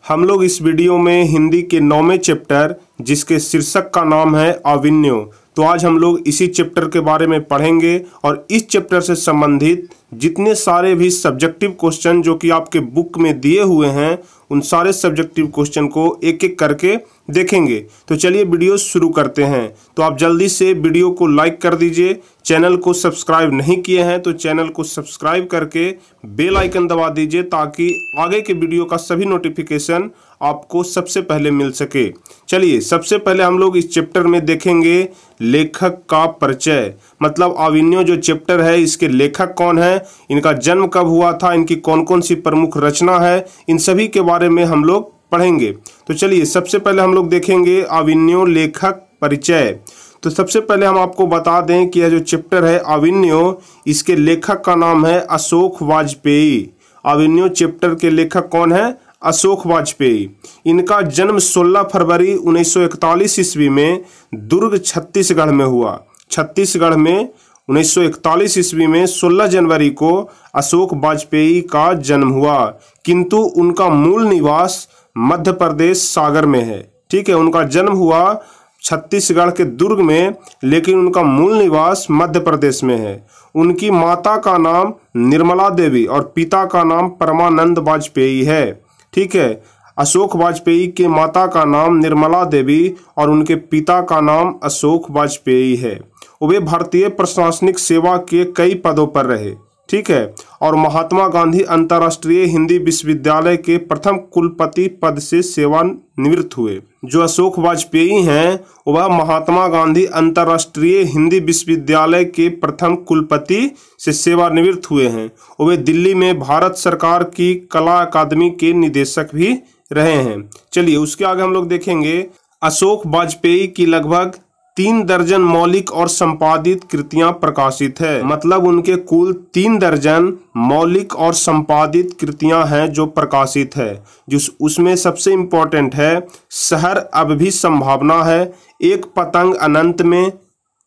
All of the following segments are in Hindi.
हम लोग इस वीडियो में हिंदी के 9वें चैप्टर जिसके शीर्षक का नाम है अविन्यो, तो आज हम लोग इसी चैप्टर के बारे में पढ़ेंगे और इस चैप्टर से संबंधित जितने सारे भी सब्जेक्टिव क्वेश्चन जो कि आपके बुक में दिए हुए हैं उन सारे सब्जेक्टिव क्वेश्चन को एक एक करके देखेंगे। तो चलिए वीडियो शुरू करते हैं। तो आप जल्दी से वीडियो को लाइक कर दीजिए, चैनल को सब्सक्राइब नहीं किए हैं तो चैनल को सब्सक्राइब करके बेल आइकन दबा दीजिए ताकि आगे के वीडियो का सभी नोटिफिकेशन आपको सबसे पहले मिल सके। चलिए सबसे पहले हम लोग इस चैप्टर में देखेंगे लेखक का परिचय, मतलब अविन्यो जो चैप्टर है इसके लेखक कौन है, इनका जन्म कब हुआ था, इनकी कौन कौन सी प्रमुख रचना है, इन सभी के बारे में हम लोग पढ़ेंगे। तो चलिए सबसे पहले हम लोग देखेंगे अविन्यो लेखक परिचय। तो सबसे पहले हम आपको बता दें कि यह जो चैप्टर है अविन्यो, इसके लेखक का नाम है अशोक वाजपेयी। अविन्यो चैप्टर के लेखक कौन है? अशोक वाजपेयी। इनका जन्म 16 फरवरी 1941 ईस्वी में दुर्ग छत्तीसगढ़ में हुआ। छत्तीसगढ़ में 1941 ईस्वी में 16 जनवरी को अशोक वाजपेयी का जन्म हुआ, किंतु उनका मूल निवास मध्य प्रदेश सागर में है। ठीक है, उनका जन्म हुआ छत्तीसगढ़ के दुर्ग में, लेकिन उनका मूल निवास मध्य प्रदेश में है। उनकी माता का नाम निर्मला देवी और पिता का नाम परमानंद वाजपेयी है। ठीक है, अशोक वाजपेयी के माता का नाम निर्मला देवी और उनके पिता का नाम अशोक वाजपेयी है। वे भारतीय प्रशासनिक सेवा के कई पदों पर रहे। ठीक है, और महात्मा गांधी अंतर्राष्ट्रीय हिंदी विश्वविद्यालय के प्रथम कुलपति पद से सेवानिवृत्त हुए। जो अशोक वाजपेयी हैं वह महात्मा गांधी अंतर्राष्ट्रीय हिंदी विश्वविद्यालय के प्रथम कुलपति से सेवानिवृत्त हुए हैं। वे दिल्ली में भारत सरकार की कला अकादमी के निदेशक भी रहे हैं। चलिए उसके आगे हम लोग देखेंगे अशोक वाजपेयी की लगभग 3 दर्जन मौलिक और संपादित कृतियां प्रकाशित है, मतलब उनके कुल 3 दर्जन मौलिक और संपादित कृतियां हैं जो प्रकाशित है। जिस उसमें सबसे इम्पोर्टेंट है शहर अब भी संभावना है, एक पतंग अनंत में,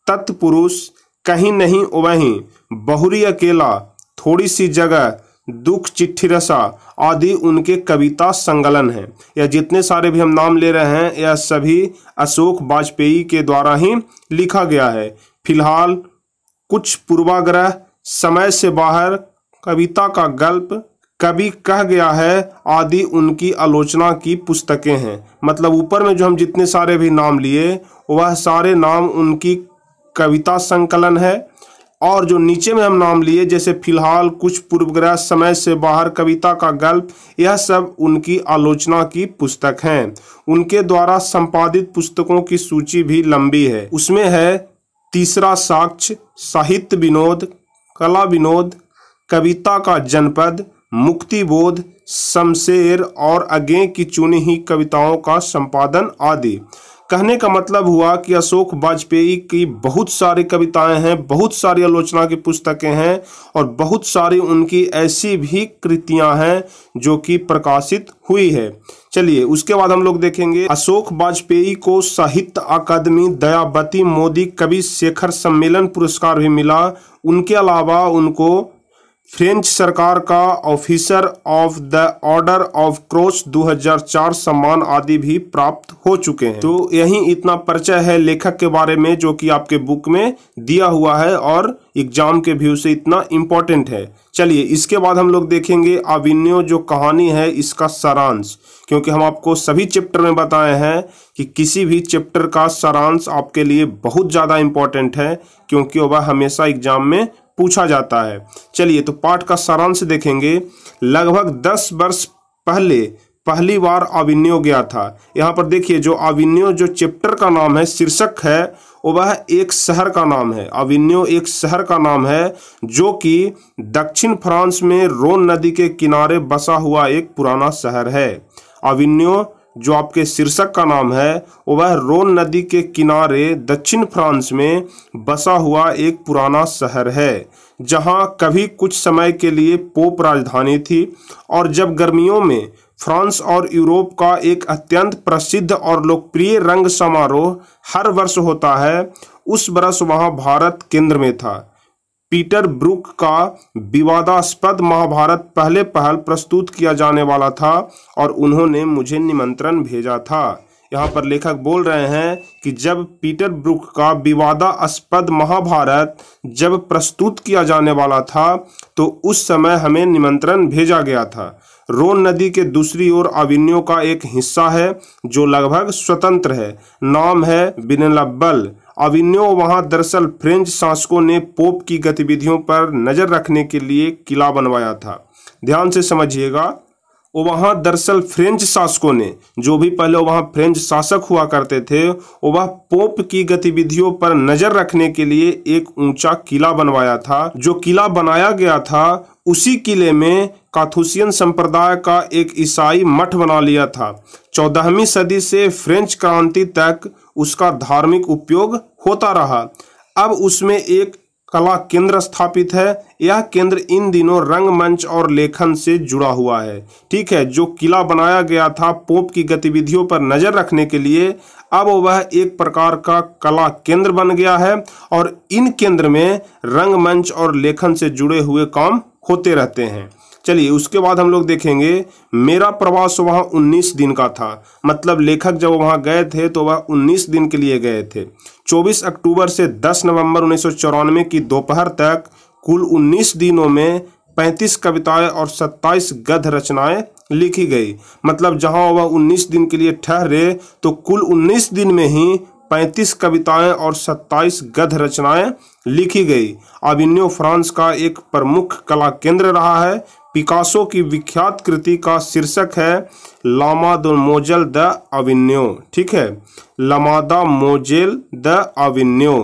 तत्पुरुष, कहीं नहीं वहीं, बहुरी अकेला, थोड़ी सी जगह, दुख चिट्ठी रसा आदि उनके कविता संकलन हैं। यह जितने सारे भी हम नाम ले रहे हैं यह सभी अशोक वाजपेयी के द्वारा ही लिखा गया है। फिलहाल, कुछ पूर्वाग्रह, समय से बाहर, कविता का गल्प, कभी कह गया है आदि उनकी आलोचना की पुस्तकें हैं। मतलब ऊपर में जो हम जितने सारे भी नाम लिए वह सारे नाम उनकी कविता संकलन है, और जो नीचे में हम नाम लिए जैसे फिलहाल, कुछ पूर्वग्रह, समय से बाहर, कविता का गल्प, यह सब उनकी आलोचना की पुस्तक हैं। उनके द्वारा संपादित पुस्तकों की सूची भी लंबी है। उसमें है तीसरा साक्ष्य, साहित्य विनोद, कला विनोद, कविता का जनपद, मुक्ति बोध, शमशेर और आगे की चुनी ही कविताओं का संपादन आदि। कहने का मतलब हुआ कि अशोक वाजपेयी की बहुत सारी कविताएं हैं, बहुत सारी आलोचना की पुस्तकें हैं और बहुत सारी उनकी ऐसी भी कृतियां हैं जो कि प्रकाशित हुई है। चलिए उसके बाद हम लोग देखेंगे अशोक वाजपेयी को साहित्य अकादमी दयावती मोदी कवि शेखर सम्मेलन पुरस्कार भी मिला। उनके अलावा उनको फ्रेंच सरकार का officer of the order of cross 2004 सम्मान आदि भी प्राप्त हो चुके हैं। तो यही इतना परिचय है लेखक के बारे में जो कि आपके बुक में दिया हुआ है और एग्जाम के व्यू से इतना इम्पोर्टेंट है। चलिए इसके बाद हम लोग देखेंगे अविन्यो जो कहानी है इसका सारांश, क्योंकि हम आपको सभी चैप्टर में बताए हैं कि किसी भी चैप्टर का सारांश आपके लिए बहुत ज़्यादा इम्पोर्टेंट है क्योंकि वह हमेशा एग्जाम में पूछा जाता है। चलिए तो पाठ का सारांश देखेंगे। लगभग 10 वर्ष पहले पहली बार अविन्यो गया था। यहाँ पर देखिए जो अविन्यो जो चैप्टर का नाम है, शीर्षक है, वह एक शहर का नाम है। अविन्यो एक शहर का नाम है जो कि दक्षिण फ्रांस में रोन नदी के किनारे बसा हुआ एक पुराना शहर है। अविन्यो जो आपके शीर्षक का नाम है वह रोन नदी के किनारे दक्षिण फ्रांस में बसा हुआ एक पुराना शहर है, जहां कभी कुछ समय के लिए पोप राजधानी थी। और जब गर्मियों में फ्रांस और यूरोप का एक अत्यंत प्रसिद्ध और लोकप्रिय रंग समारोह हर वर्ष होता है, उस वर्ष वहां भारत केंद्र में था। पीटर ब्रूक का विवादास्पद महाभारत पहले पहल प्रस्तुत किया जाने वाला था और उन्होंने मुझे निमंत्रण भेजा था। यहाँ पर लेखक बोल रहे हैं कि जब पीटर ब्रूक का विवादास्पद महाभारत जब प्रस्तुत किया जाने वाला था तो उस समय हमें निमंत्रण भेजा गया था। रोन नदी के दूसरी ओर अविन्यो का एक हिस्सा है जो लगभग स्वतंत्र है, नाम है विनेलब्बल। अविन्यो वहां दरअसल फ्रेंच शासकों ने पोप की गतिविधियों पर नजर रखने के लिए किला बनवाया था। ध्यान से समझिएगा, वहां दरअसल फ्रेंच शासकों ने, जो भी पहले वहां फ्रेंच शासक हुआ करते थे, वह पोप की गतिविधियों पर नजर रखने के लिए एक ऊंचा किला बनवाया था। जो किला बनाया गया था उसी किले में काथुसियन संप्रदाय का एक ईसाई मठ बना लिया था। 14वीं सदी से फ्रेंच क्रांति तक उसका धार्मिक उपयोग होता रहा। अब उसमें एक कला केंद्र स्थापित है। यह केंद्र इन दिनों रंगमंच और लेखन से जुड़ा हुआ है। ठीक है, जो किला बनाया गया था पोप की गतिविधियों पर नजर रखने के लिए, अब वह एक प्रकार का कला केंद्र बन गया है और इन केंद्र में रंगमंच और लेखन से जुड़े हुए काम होते रहते हैं। चलिए, उसके बाद हम लोग देखेंगे मेरा प्रवास वहाँ 19 दिन का था। मतलब लेखक जब वहाँ गए थे तो वह 19 दिन के लिए गए थे। 24 अक्टूबर से 10 नवंबर 1994 की दोपहर तक कुल 19 दिनों में 35 कविताएं और 27 गद्य रचनाएं लिखी गई। मतलब जहाँ वह 19 दिन के लिए ठहरे तो कुल 19 दिन में ही 35 कविताएं और 27 गद्य रचनाएं लिखी गई। अविन्यो फ्रांस का एक प्रमुख कला केंद्र रहा है। पिकासो की विख्यात कृति का शीर्षक है लामादेमोजेल द अविन्यो। ठीक है, लामादेमोजेल द अविन्यो।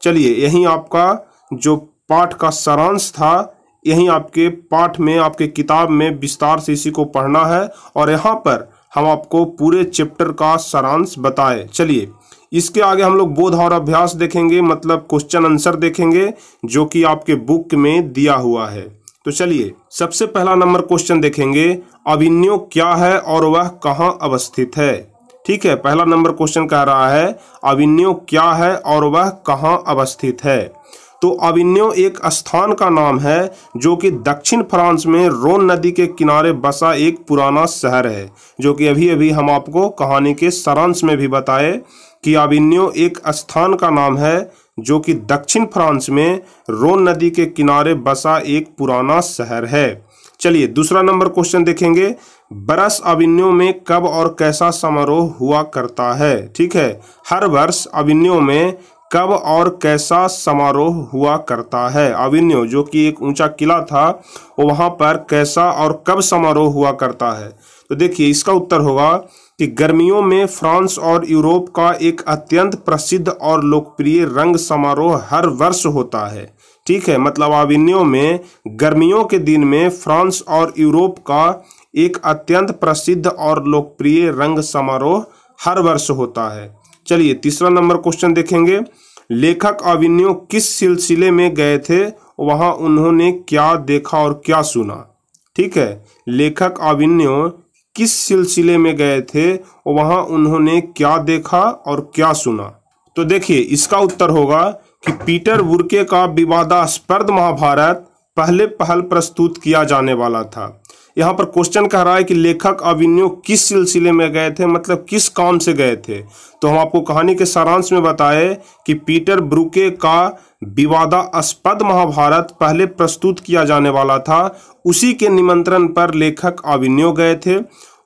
चलिए, यही आपका जो पाठ का सारांश था, यही आपके पाठ में, आपके किताब में विस्तार से इसी को पढ़ना है और यहाँ पर हम आपको पूरे चैप्टर का सारांश बताए। चलिए, इसके आगे हम लोग बोध और अभ्यास देखेंगे, मतलब क्वेश्चन आंसर देखेंगे जो कि आपके बुक में दिया हुआ है। तो चलिए, सबसे पहला नंबर क्वेश्चन देखेंगे, अविन्यो क्या है और वह कहाँ अवस्थित है। ठीक है, पहला नंबर क्वेश्चन कह रहा है अविन्यो क्या है और वह कहाँ अवस्थित है। तो अविन्यो एक स्थान का नाम है जो कि दक्षिण फ्रांस में रोन नदी के किनारे बसा एक पुराना शहर है, जो कि अभी अभी हम आपको कहानी के सारांश में भी बताए कि अविन्यो एक स्थान का नाम है जो कि दक्षिण फ्रांस में रोन नदी के किनारे बसा एक पुराना शहर है। चलिए, दूसरा नंबर क्वेश्चन देखेंगे, बरस अविन्यो में कब और कैसा समारोह हुआ करता है। ठीक है, हर वर्ष अविन्यो में कब और कैसा समारोह हुआ करता है। अविन्यो जो कि एक ऊंचा किला था, वहां पर कैसा और कब समारोह हुआ करता है। तो देखिए, इसका उत्तर होगा कि गर्मियों में फ्रांस और यूरोप का एक अत्यंत प्रसिद्ध और लोकप्रिय रंग समारोह हर वर्ष होता है। ठीक है, मतलब अविन्यो में गर्मियों के दिन में फ्रांस और यूरोप का एक अत्यंत प्रसिद्ध और लोकप्रिय रंग समारोह हर वर्ष होता है। चलिए, तीसरा नंबर क्वेश्चन देखेंगे, लेखक अविन्यो किस सिलसिले में गए थे, वहां उन्होंने क्या देखा और क्या सुना। ठीक है, लेखक अविन्यो किस सिलसिले में गए थे, वहां उन्होंने क्या देखा और क्या सुना। तो देखिए, इसका उत्तर होगा कि पीटर बुर्के का विवादास्पद महाभारत पहले पहल प्रस्तुत किया जाने वाला था। यहाँ पर क्वेश्चन कह रहा है कि लेखक अविन्यो किस सिलसिले में गए थे, मतलब किस काम से गए थे। तो हम आपको कहानी के सारांश में बताए कि पीटर ब्रूके का विवादास्पद महाभारत पहले प्रस्तुत किया जाने वाला था, उसी के निमंत्रण पर लेखक अविन्यो गए थे।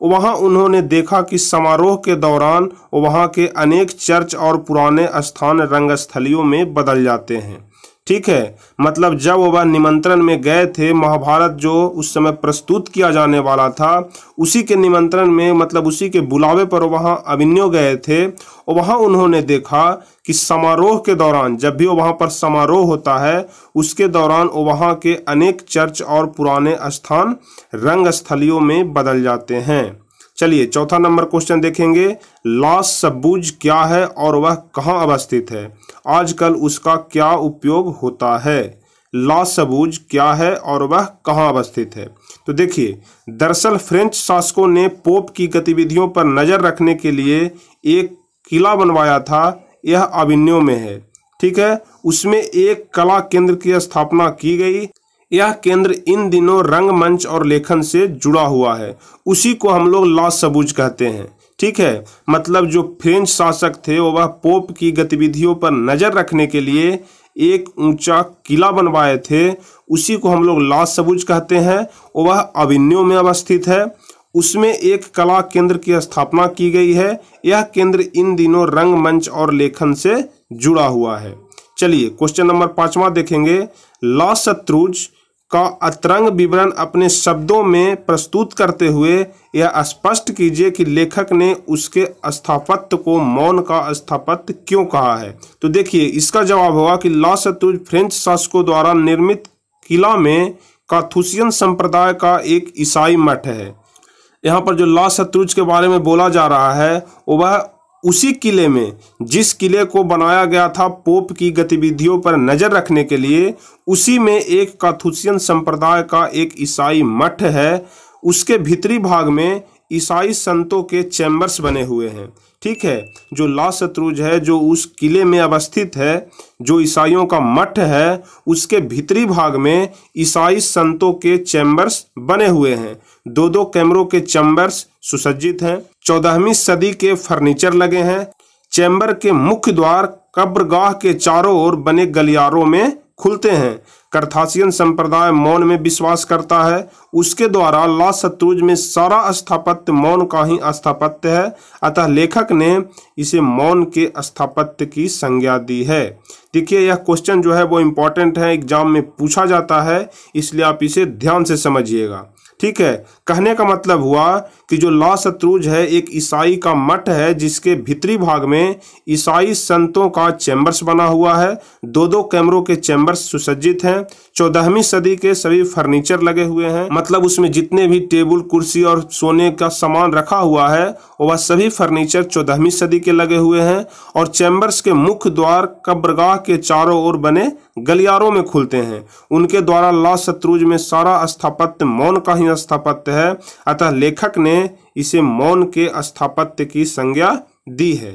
वहां उन्होंने देखा कि समारोह के दौरान वहां के अनेक चर्च और पुराने स्थान रंगस्थलियों में बदल जाते हैं। ठीक है, मतलब जब वह निमंत्रण में गए थे, महाभारत जो उस समय प्रस्तुत किया जाने वाला था, उसी के निमंत्रण में, मतलब उसी के बुलावे पर वहां अविन्यो गए थे। और वहां उन्होंने देखा कि समारोह के दौरान, जब भी वहां पर समारोह होता है, उसके दौरान वहां के अनेक चर्च और पुराने स्थान रंगस्थलियों में बदल जाते हैं। चलिए, चौथा नंबर क्वेश्चन देखेंगे, ला सबूज क्या है और वह कहाँ अवस्थित है। आजकल उसका क्या उपयोग होता है। ला सबूज क्या है और वह कहाँ अवस्थित है। तो देखिए, दरअसल फ्रेंच शासकों ने पोप की गतिविधियों पर नजर रखने के लिए एक किला बनवाया था। यह अविन्यो में है। ठीक है, उसमें एक कला केंद्र की स्थापना की गई। यह केंद्र इन दिनों रंगमंच और लेखन से जुड़ा हुआ है। उसी को हम लोग ला सबूज कहते हैं। ठीक है, मतलब जो फ्रेंच शासक थे वह पोप की गतिविधियों पर नजर रखने के लिए एक ऊंचा किला बनवाए थे, उसी को हम लोग ला सबूज कहते हैं। वह अविन्यो में अवस्थित है। उसमें एक कला केंद्र की स्थापना की गई है। यह केंद्र इन दिनों रंगमंच और लेखन से जुड़ा हुआ है। चलिए क्वेश्चन नंबर 5वां देखेंगे। ला शत्रुज का अतरंग विवरण अपने शब्दों में प्रस्तुत करते हुए यह स्पष्ट कीजिए कि लेखक ने उसके स्थापत्य को मौन का स्थापत्य क्यों कहा है। तो देखिए इसका जवाब होगा कि ला शत्रुज फ्रेंच शासकों द्वारा निर्मित किला में काथुसियन संप्रदाय का एक ईसाई मठ है। यहाँ पर जो ला शत्रुज के बारे में बोला जा रहा है वह उसी किले में, जिस किले को बनाया गया था पोप की गतिविधियों पर नजर रखने के लिए, उसी में एक काथुसियन संप्रदाय का एक ईसाई मठ है। उसके भीतरी भाग में ईसाई संतों के चैम्बर्स बने हुए हैं। ठीक है, जो ला शत्रुज है जो उस किले में अवस्थित है, जो ईसाइयों का मठ है, उसके भीतरी भाग में ईसाई संतों के चैम्बर्स बने हुए हैं। दो कैमरों के चैम्बर्स सुसज्जित हैं। 14वीं सदी के फर्नीचर लगे हैं। चैम्बर के मुख्य द्वार कब्रगाह के चारों ओर बने गलियारों में खुलते हैं। कार्थासियन संप्रदाय मौन में विश्वास करता है। उसके द्वारा ला शत्रुज में सारा स्थापत्य मौन का ही स्थापत्य है, अतः लेखक ने इसे मौन के स्थापत्य की संज्ञा दी है। देखिए यह क्वेश्चन जो है वो इम्पोर्टेंट है, एग्जाम में पूछा जाता है, इसलिए आप इसे ध्यान से समझिएगा। ठीक है, कहने का मतलब हुआ कि जो ला शत्रुज है एक ईसाई का मठ है जिसके भीतरी भाग में ईसाई संतों का चैम्बर्स बना हुआ है। दो कैमरों के चैम्बर्स सुसज्जित हैं। 14वीं सदी के सभी फर्नीचर लगे हुए हैं, मतलब उसमें जितने भी टेबल कुर्सी और सोने का सामान रखा हुआ है वह सभी फर्नीचर 14वीं सदी के लगे हुए हैं। और चैम्बर्स के मुख्य द्वार कब्रगाह के चारों ओर बने गलियारों में खुलते हैं। उनके द्वारा ला शत्रुज में सारा स्थापत्य मौन का ही स्थापत्य है, अतः लेखक ने इसे मौन के स्थापत्य की संज्ञा दी है।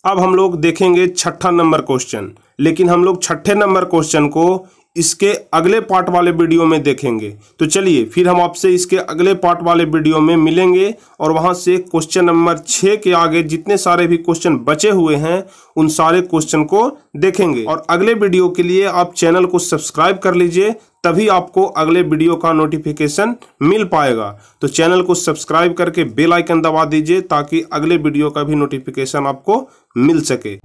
अब हम लोग देखेंगे 6ठा नंबर क्वेश्चन, लेकिन हम लोग 6ठे नंबर क्वेश्चन को इसके अगले पार्ट वाले वीडियो में देखेंगे। तो चलिए फिर हम आपसे इसके अगले पार्ट वाले वीडियो में मिलेंगे और वहां से क्वेश्चन नंबर 6 के आगे जितने सारे भी क्वेश्चन बचे हुए हैं उन सारे क्वेश्चन को देखेंगे। और अगले वीडियो के लिए आप चैनल को सब्सक्राइब कर लीजिए, तभी आपको अगले वीडियो का नोटिफिकेशन मिल पाएगा। तो चैनल को सब्सक्राइब करके बेल आइकन दबा दीजिए ताकि अगले वीडियो का भी नोटिफिकेशन आपको मिल सके।